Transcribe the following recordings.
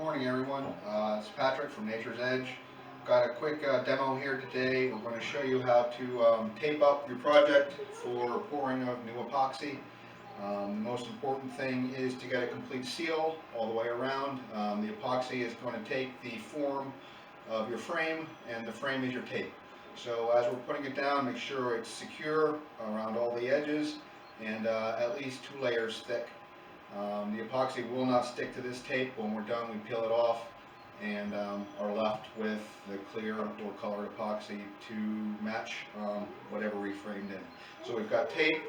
morning, everyone. It's Patrick from Nature's Edge. Got a quick demo here today. We're going to show you how to tape up your project for pouring of new epoxy. The most important thing is to get a complete seal all the way around. The epoxy is going to take the form of your frame, and the frame is your tape. So as we're putting it down, make sure it's secure around all the edges and at least 2 layers thick. The epoxy will not stick to this tape. When we're done, we peel it off and are left with the clear or colored epoxy to match whatever we framed in. So we've got tape,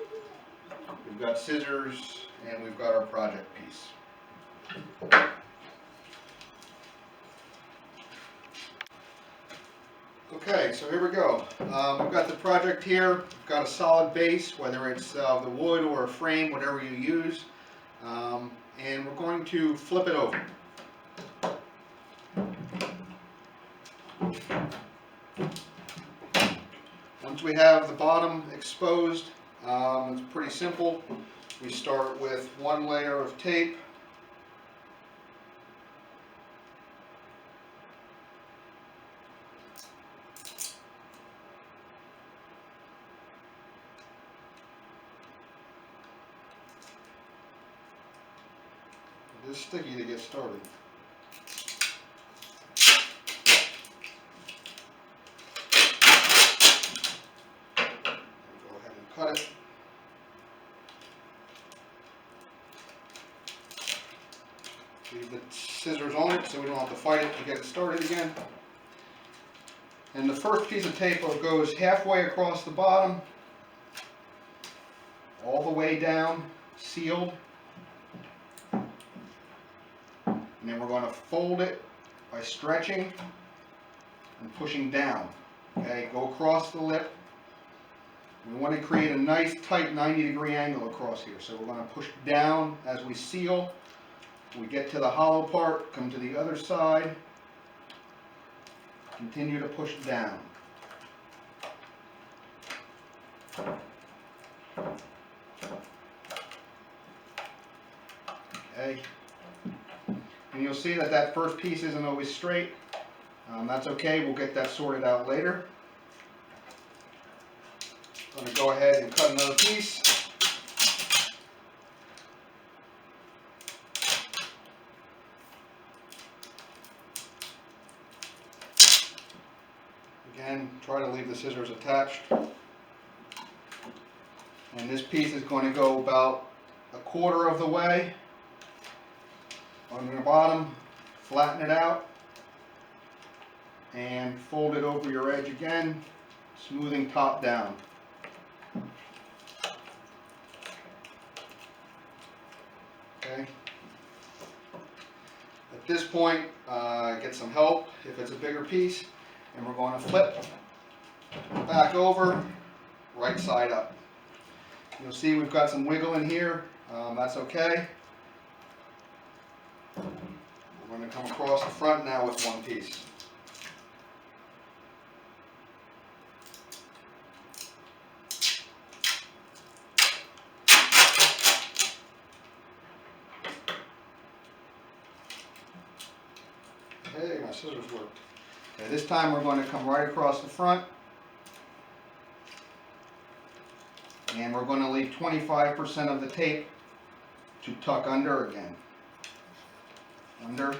we've got scissors, and we've got our project piece. Okay, so here we go. We've got the project here. We've got a solid base, whether it's the wood or a frame, whatever you use. And we're going to flip it over. Once we have the bottom exposed, it's pretty simple. We start with 1 layer of tape. It is sticky to get started. Go ahead and cut it. Leave the scissors on it so we don't have to fight it to get it started again. And the first piece of tape goes halfway across the bottom, all the way down, sealed. And then we're going to fold it by stretching and pushing down. Okay, go across the lip. We want to create a nice tight 90-degree angle across here. So we're going to push down as we seal. We get to the hollow part, come to the other side, continue to push down. Okay. And you'll see that that first piece isn't always straight. That's okay, we'll get that sorted out later. I'm going to go ahead and cut another piece. Again, try to leave the scissors attached. And this piece is going to go about 1/4 of the way. On the bottom, flatten it out and fold it over your edge again, smoothing top down. Okay. At this point, get some help if it's a bigger piece, and we're going to flip back over, right side up. You'll see we've got some wiggle in here. That's okay. We're going to come across the front now with 1 piece. Hey, my scissors worked. Okay, this time we're going to come right across the front. And we're going to leave 25% of the tape to tuck under again. Under.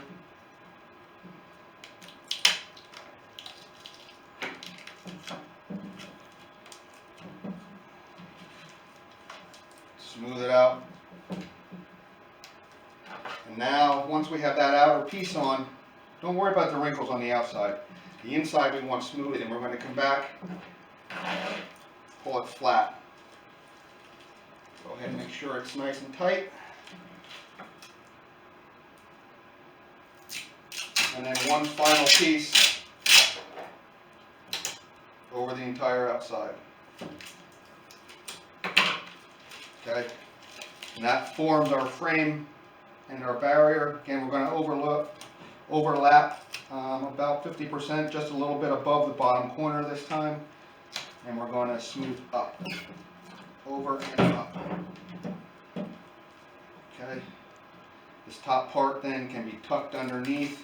Smooth it out. And now, once we have that outer piece on, don't worry about the wrinkles on the outside. The inside we want smooth, and we're going to come back, pull it flat. Go ahead and make sure it's nice and tight. And then 1 final piece over the entire outside. Okay, and that forms our frame and our barrier. Again, we're going to overlap about 50%, just a little bit above the bottom corner this time. And we're going to smooth up, over and up. Okay. This top part then can be tucked underneath.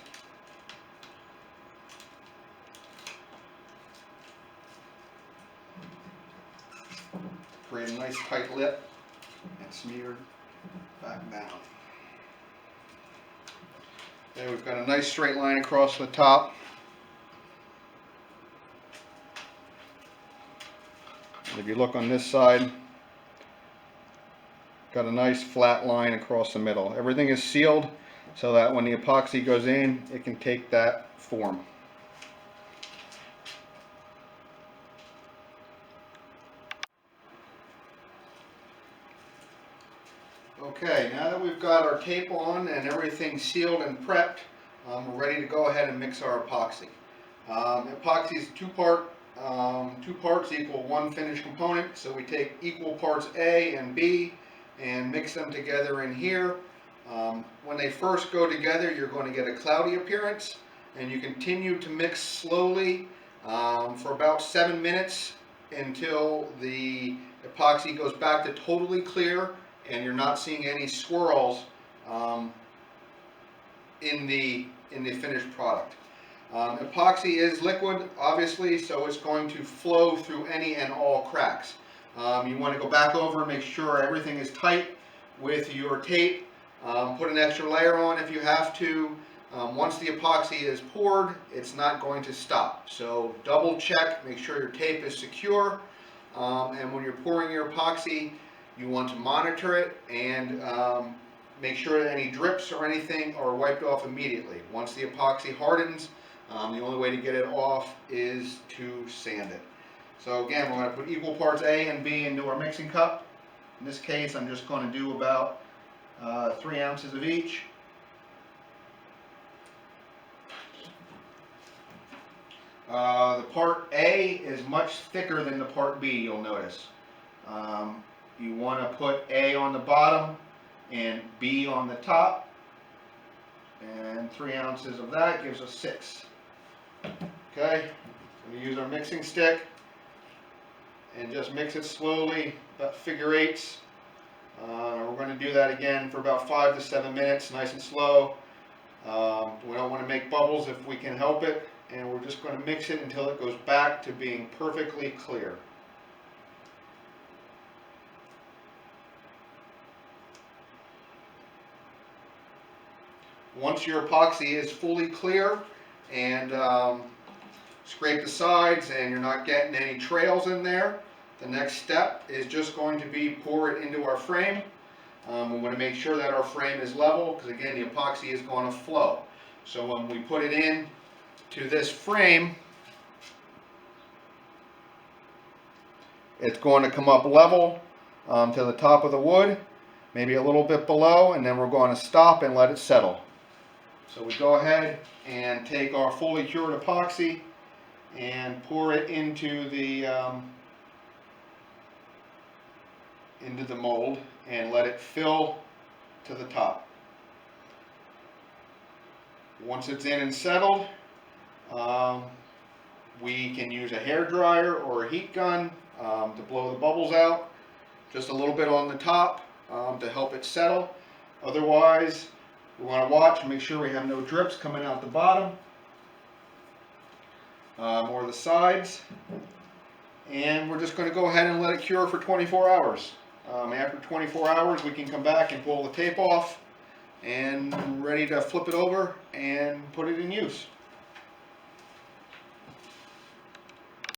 Create a nice tight lip and smear back down. There we've got a nice straight line across the top. And if you look on this side, got a nice flat line across the middle. Everything is sealed so that when the epoxy goes in, it can take that form. Okay, now that we've got our tape on and everything sealed and prepped, we're ready to go ahead and mix our epoxy. Epoxy is two parts equal one finished component, so we take equal parts A and B and mix them together in here. When they first go together, you're going to get a cloudy appearance, and you continue to mix slowly for about 7 minutes until the epoxy goes back to totally clear and you're not seeing any swirls in the finished product. Epoxy is liquid, obviously, so it's going to flow through any and all cracks. You want to go back over and make sure everything is tight with your tape. Put an extra layer on if you have to. Once the epoxy is poured, it's not going to stop. So double check, make sure your tape is secure. And when you're pouring your epoxy, you want to monitor it and make sure that any drips or anything are wiped off immediately. Once the epoxy hardens, the only way to get it off is to sand it. So again, we're going to put equal parts A and B into our mixing cup. In this case, I'm just going to do about 3 ounces of each. The part A is much thicker than the part B, you'll notice. You want to put A on the bottom and B on the top, and 3 ounces of that gives us 6. Okay, we're going to use our mixing stick and just mix it slowly, about figure eights. We're going to do that again for about 5 to 7 minutes, nice and slow. We don't want to make bubbles if we can help it, and we're just going to mix it until it goes back to being perfectly clear. Once your epoxy is fully clear and scrape the sides and you're not getting any trails in there, the next step is just going to be pour it into our frame. We want to make sure that our frame is level, because again, the epoxy is going to flow. So when we put it in to this frame, it's going to come up level to the top of the wood, maybe a little bit below, and then we're going to stop and let it settle. So we go ahead and take our fully cured epoxy and pour it into the mold and let it fill to the top. Once it's in and settled, we can use a hair dryer or a heat gun to blow the bubbles out, just a little bit on the top to help it settle. Otherwise, we want to watch and make sure we have no drips coming out the bottom or the sides. And we're just going to go ahead and let it cure for 24 hours. After 24 hours, we can come back and pull the tape off and ready to flip it over and put it in use.